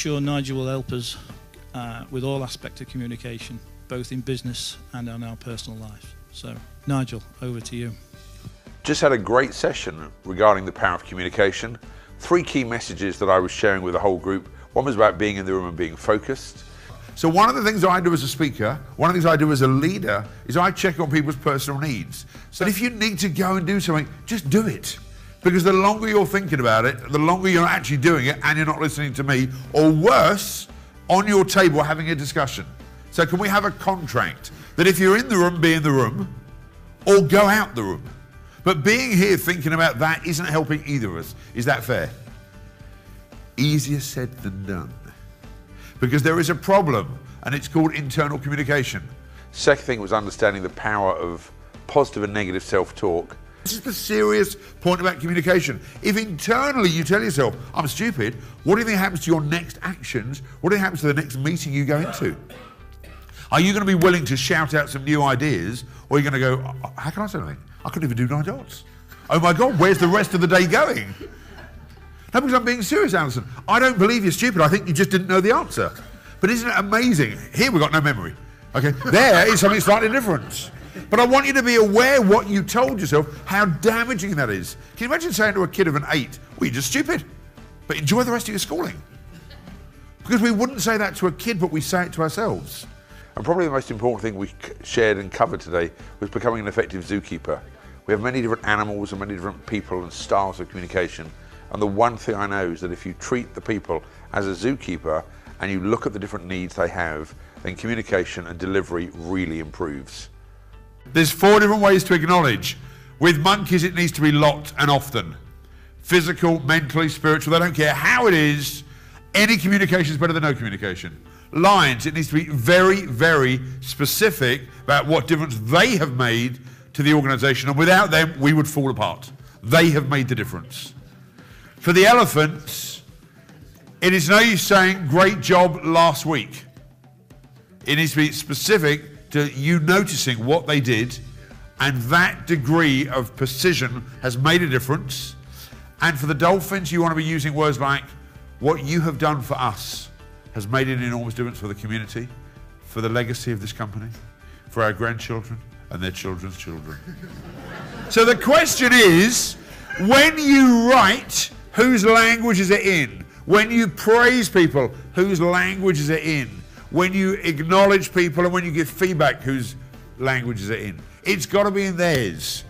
sure Nigel will help us with all aspects of communication, both in business and in our personal life. So, Nigel, over to you. Just had a great session regarding the power of communication. 3 key messages that I was sharing with the whole group. One was about being in the room and being focused. So one of the things I do as a speaker, one of the things I do as a leader, is I check on people's personal needs. So if you need to go and do something, just do it. Because the longer you're thinking about it, the longer you're actually doing it and you're not listening to me, or worse, on your table having a discussion. So can we have a contract that if you're in the room, be in the room, or go out the room? But being here thinking about that isn't helping either of us. Is that fair? Easier said than done. Because there is a problem, and it's called internal communication. Second thing was understanding the power of positive and negative self-talk. This is the serious point about communication. If internally you tell yourself, I'm stupid, what do you think happens to your next actions? What do you think happens to the next meeting you go into? Are you going to be willing to shout out some new ideas, or are you going to go, how can I say anything? I couldn't even do 9 dots. Oh my God, where's the rest of the day going? No, because I'm being serious, Alison. I don't believe you're stupid. I think you just didn't know the answer. But isn't it amazing? Here we've got no memory. Okay, there is something slightly different. But I want you to be aware what you told yourself, how damaging that is. Can you imagine saying to a kid of an 8, well, you're just stupid, but enjoy the rest of your schooling? Because we wouldn't say that to a kid, but we say it to ourselves. And probably the most important thing we shared and covered today was becoming an effective zookeeper. We have many different animals and many different people and styles of communication. And the one thing I know is that if you treat the people as a zookeeper and you look at the different needs they have, then communication and delivery really improves. There's 4 different ways to acknowledge. With monkeys, it needs to be locked and often. Physical, mentally, spiritual, they don't care how it is. Any communication is better than no communication. Lions, it needs to be very, very specific about what difference they have made to the organisation, and without them, we would fall apart. They have made the difference. For the elephants, it is no use saying, great job last week. It needs to be specific to you noticing what they did, and that degree of precision has made a difference. And for the dolphins, you want to be using words like, what you have done for us has made an enormous difference for the community, for the legacy of this company, for our grandchildren and their children's children. So the question is, when you write, whose language is it in? When you praise people, whose language is it in? When you acknowledge people and when you give feedback, whose language is it in? It's got to be in theirs.